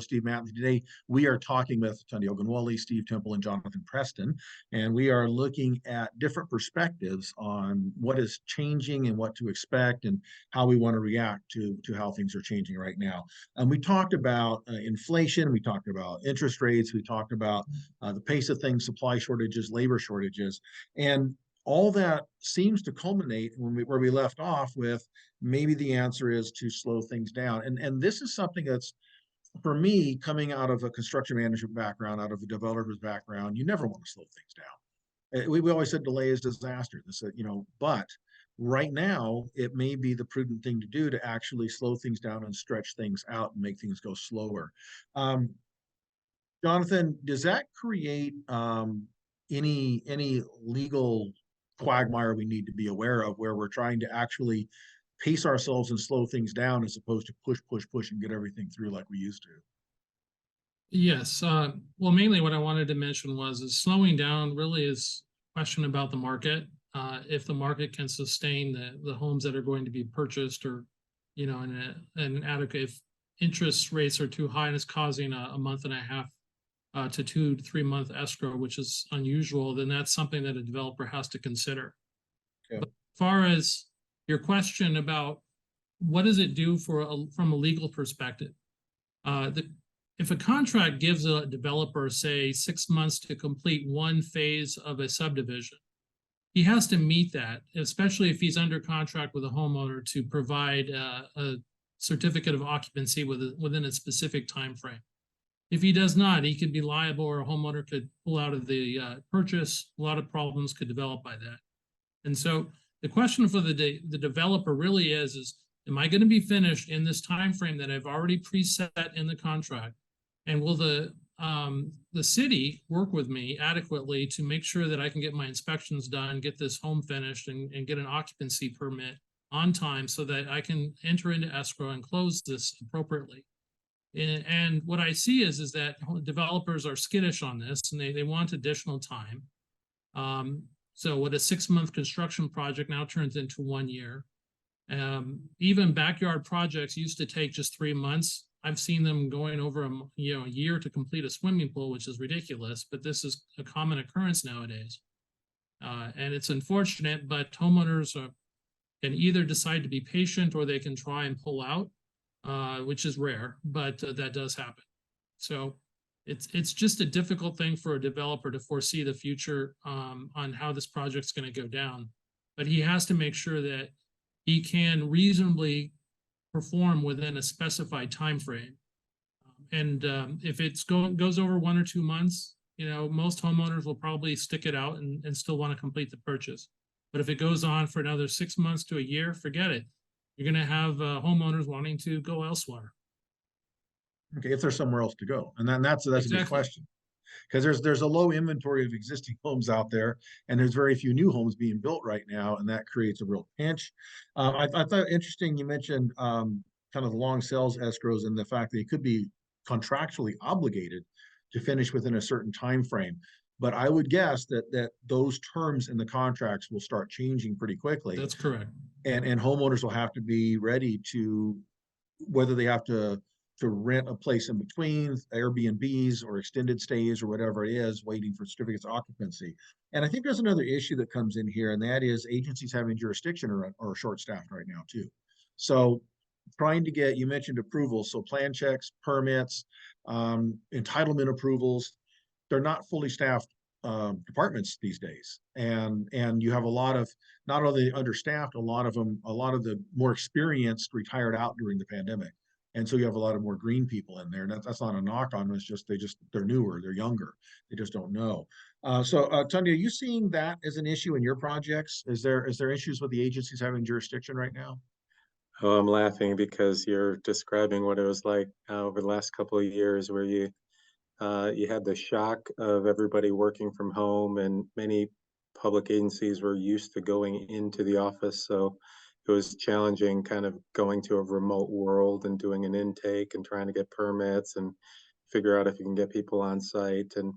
Steve Matley. Today, we are talking with Tunde Ogunwole, Steve Tempel, and Jonathan Preston, and we are looking at different perspectives on what is changing and what to expect and how we want to react to how things are changing right now. We talked about inflation, we talked about interest rates, we talked about the pace of things, supply shortages, labor shortages, and all that seems to culminate where we left off with maybe the answer is to slow things down. And this is something that's, for me, coming out of a construction management background, out of a developer's background, you never want to slow things down. We always said delay is disaster. But right now it may be the prudent thing to do to actually slow things down and stretch things out and make things go slower. Jonathan, does that create any legal quagmire we need to be aware of, where we're trying to actually pace ourselves and slow things down as opposed to push and get everything through like we used to? Yes. Well, mainly what I wanted to mention is slowing down really is a question about the market. If the market can sustain the homes that are going to be purchased, or, an adequate, if interest rates are too high and it's causing a month and a half to 2 to 3 month escrow, which is unusual, then that's something that a developer has to consider. Okay. But as far as your question about what does it do from a legal perspective, if a contract gives a developer, say, 6 months to complete one phase of a subdivision, he has to meet that, especially if he's under contract with a homeowner to provide a certificate of occupancy within a specific time frame. If he does not, he could be liable, or a homeowner could pull out of the purchase. A lot of problems could develop by that. And so the question for the developer really is, am I going to be finished in this time frame that I've already preset in the contract? And will the city work with me adequately to make sure that I can get my inspections done, get this home finished, and get an occupancy permit on time so that I can enter into escrow and close this appropriately? And what I see is that developers are skittish on this, and they want additional time. So what a 6-month construction project now turns into 1 year. Even backyard projects used to take just 3 months. I've seen them going over a year to complete a swimming pool, which is ridiculous, but this is a common occurrence nowadays. And it's unfortunate, but homeowners can either decide to be patient, or they can try and pull out, which is rare, but that does happen. So it's just a difficult thing for a developer to foresee the future on how this project's going to go down. But he has to make sure that he can reasonably perform within a specified time frame. And if it goes over 1 or 2 months, most homeowners will probably stick it out and still want to complete the purchase. But if it goes on for another 6 months to a year, forget it. You're going to have homeowners wanting to go elsewhere. Okay, if there's somewhere else to go, and that's Exactly. a good question, because there's a low inventory of existing homes out there, and there's very few new homes being built right now, and that creates a real pinch. I thought interesting you mentioned kind of the long sales escrows and the fact that it could be contractually obligated to finish within a certain time frame. But I would guess that those terms in the contracts will start changing pretty quickly. That's correct. And homeowners will have to be ready to, whether they have to rent a place in between, Airbnbs or extended stays or whatever it is, waiting for certificates of occupancy. And I think there's another issue that comes in here, and that is agencies having jurisdiction are short-staffed right now too. So trying to get, you mentioned approvals, so plan checks, permits, entitlement approvals, they're not fully staffed departments these days. And you have a lot of, not only understaffed, a lot of the more experienced retired out during the pandemic. And so you have a lot of more green people in there. And that's not a knock on them. It's just they're newer, they're younger. They just don't know. So Tunde, are you seeing that as an issue in your projects? Is there issues with the agencies having jurisdiction right now? Oh, I'm laughing because you're describing what it was like over the last couple of years, where you had the shock of everybody working from home, and many public agencies were used to going into the office. So it was challenging kind of going to a remote world and doing an intake and trying to get permits and figure out if you can get people on site. And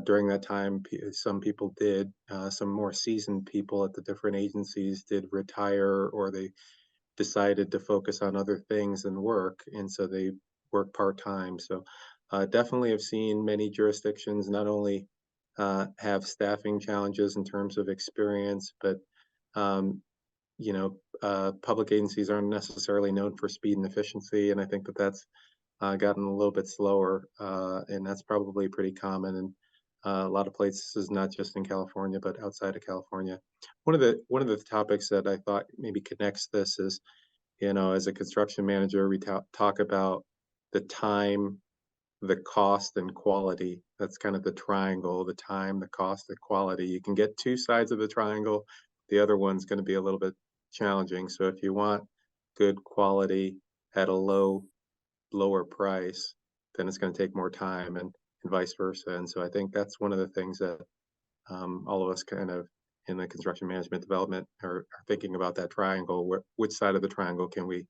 during that time, some people did, some more seasoned people at the different agencies did retire, or they decided to focus on other things and work. And so they work part-time. So definitely have seen many jurisdictions not only have staffing challenges in terms of experience, but um, public agencies aren't necessarily known for speed and efficiency, and I think that that's gotten a little bit slower, and that's probably pretty common in a lot of places, not just in California, but outside of California. One of the topics that I thought maybe connects this is, as a construction manager, we talk about the time, the cost, and quality. That's kind of the triangle: the time, the cost, the quality. You can get two sides of the triangle. The other one's going to be a little bit challenging. So if you want good quality at a lower price, then it's going to take more time, and vice versa. And so I think that's one of the things that all of us kind of in the construction management development are thinking about, that triangle. Which side of the triangle can we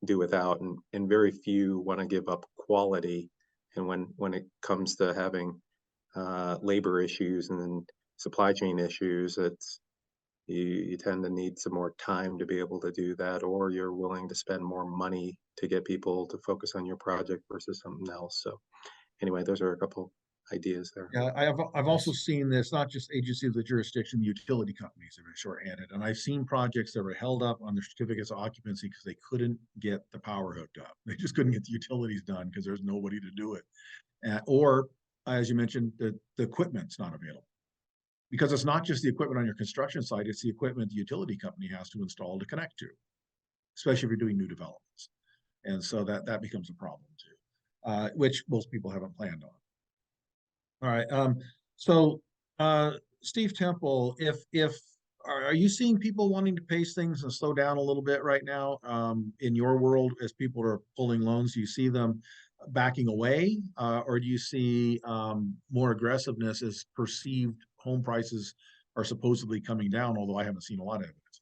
do without? And very few want to give up quality. And when it comes to having labor issues and supply chain issues, you tend to need some more time to be able to do that, or you're willing to spend more money to get people to focus on your project versus something else. So anyway, those are a couple ideas there. Yeah, I've also seen this, not just agencies of the jurisdiction, utility companies that are shorthanded. And I've seen projects that were held up on their certificates of occupancy because they couldn't get the power hooked up. They just couldn't get the utilities done because there's nobody to do it. Or, as you mentioned, the equipment's not available. Because it's not just the equipment on your construction site, it's the equipment the utility company has to install to connect to, especially if you're doing new developments. And so that becomes a problem too, which most people haven't planned on. All right. So Steve Temple, if are you seeing people wanting to pace things and slow down a little bit right now in your world as people are pulling loans? Do you see them backing away, or do you see more aggressiveness as perceived home prices are supposedly coming down? Although I haven't seen a lot of evidence.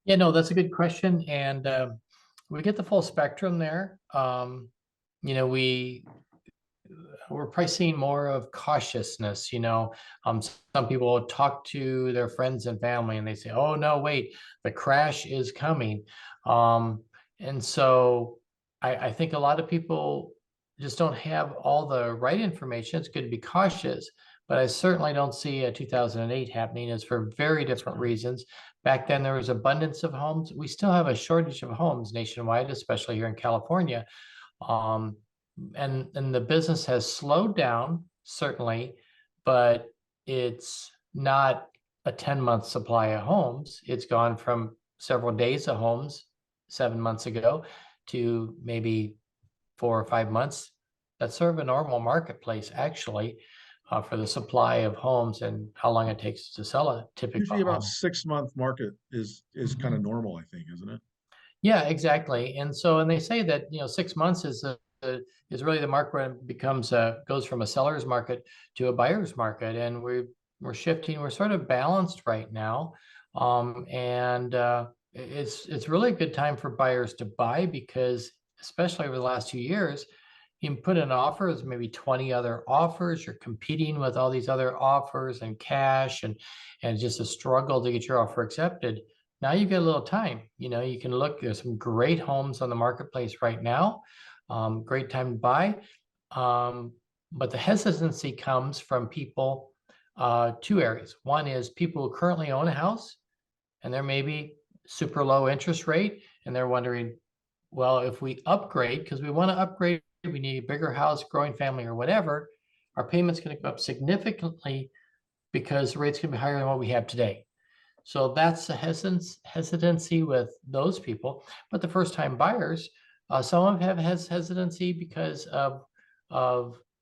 Yeah, no, that's a good question, and we get the full spectrum there. We're probably seeing more of cautiousness. Some people talk to their friends and family, and they say, "Oh no, wait, the crash is coming," and so I think a lot of people just don't have all the right information. It's good to be cautious, but I certainly don't see a 2008 happening. It's for very different reasons. Back then, there was abundance of homes. We still have a shortage of homes nationwide, especially here in California. And the business has slowed down, certainly, but it's not a 10-month supply of homes. It's gone from several days of homes 7 months ago to maybe 4 or 5 months. That's sort of a normal marketplace, actually, for the supply of homes and how long it takes to sell a typical Usually about home. 6-month market is kind of normal, I think, isn't it? Yeah, exactly. And they say that 6 months is really the mark when it becomes goes from a seller's market to a buyer's market, and we're shifting. We're sort of balanced right now, and it's really a good time for buyers to buy, because especially over the last 2 years, you can put in offers, maybe 20 other offers. You're competing with all these other offers and cash, and just a struggle to get your offer accepted. Now you've got a little time. You can look. There's some great homes on the marketplace right now. Great time to buy. But the hesitancy comes from people, 2 areas. One is people who currently own a house, and they're maybe super low interest rate, and they're wondering, well, if we upgrade, because we want to upgrade, we need a bigger house, growing family, or whatever, our payment's going to go up significantly because the rate's going to be higher than what we have today. So that's the hesitancy with those people. But the first-time buyers, some of them have hesitancy because of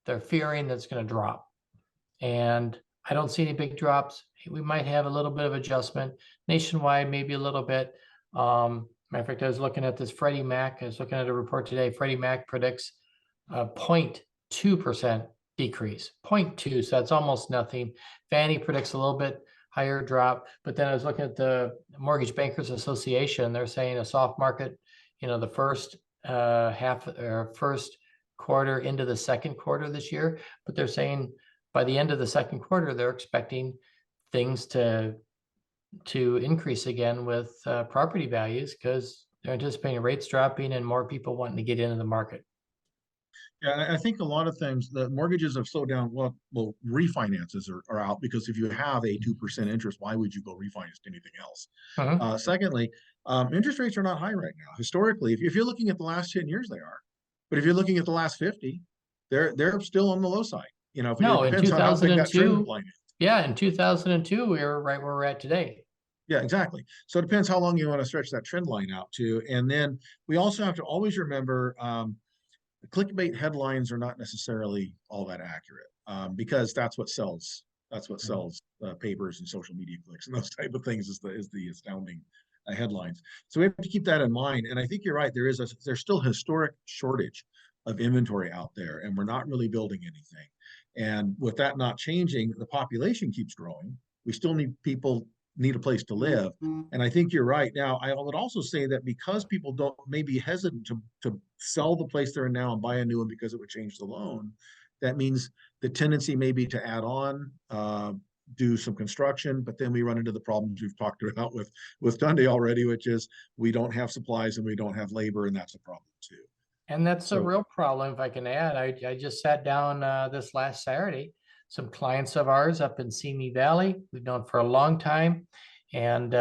their fearing that's going to drop. And I don't see any big drops. We might have a little bit of adjustment nationwide, maybe a little bit. Matter of fact, I was looking at this Freddie Mac. I was looking at a report today. Freddie Mac predicts a 0.2% decrease, 0.2. So that's almost nothing. Fannie predicts a little bit higher drop. But then I was looking at the Mortgage Bankers Association. They're saying a soft market, the first half or first quarter into the second quarter this year. But they're saying by the end of the second quarter, they're expecting things to increase again with property values, because they're anticipating rates dropping and more people wanting to get into the market. Yeah, I think a lot of things, the mortgages have slowed down. Well, refinances are out because if you have a 2% interest, why would you go refinance to anything else? Mhm. Secondly, interest rates are not high right now. Historically, if you're looking at the last 10 years, they are. But if you're looking at the last 50, they're still on the low side. You know, No, it in depends on how big that trend 2002, line is. yeah, in 2002, we were right where we're at today. Yeah, exactly. So it depends how long you want to stretch that trend line out to. And then we also have to always remember clickbait headlines are not necessarily all that accurate because that's what sells. That's what sells papers and social media clicks and those type of things is the astounding headlines. So we have to keep that in mind. And I think you're right. There's still historic shortage of inventory out there, and we're not really building anything. And with that not changing, the population keeps growing. We still need a place to live. And I think you're right. Now, I would also say that because people don't may be hesitant to sell the place they're in now and buy a new one because it would change the loan, that means the tendency may be to add on, do some construction, but then we run into the problems we've talked about with Tunde already, which is we don't have supplies and we don't have labor, and that's a problem too. And that's a So- real problem, if I can add. I just sat down this last Saturday, some clients of ours up in Simi Valley, we've known for a long time. And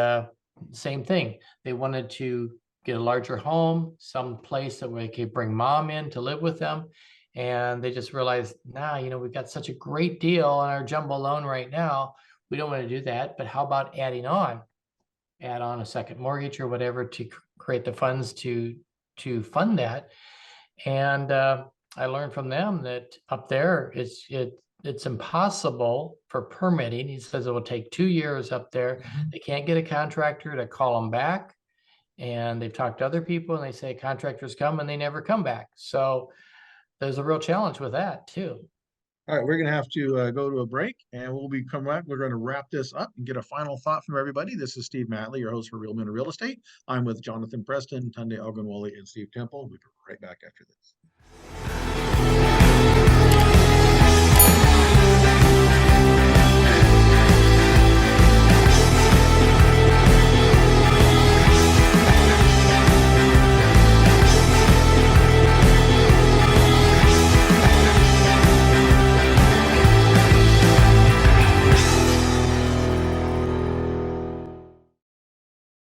same thing, they wanted to get a larger home, some place that they could bring mom in to live with them. And they just realized, nah, you know, we've got such a great deal on our jumbo loan right now. We don't want to do that, but how about add on a second mortgage or whatever to create the funds to fund that. And I learned from them that up there it's impossible for permitting. He says it will take 2 years up there. They can't get a contractor to call them back. And they've talked to other people and they say contractors come and they never come back. So there's a real challenge with that too. All right, we're going to have to go to a break, and we'll be coming back. We're going to wrap this up and get a final thought from everybody. This is Steve Matley, your host for Real Men of Real Estate. I'm with Jonathan Preston, Tunde Ogunwole, and Steve Tempel. We'll be right back after this.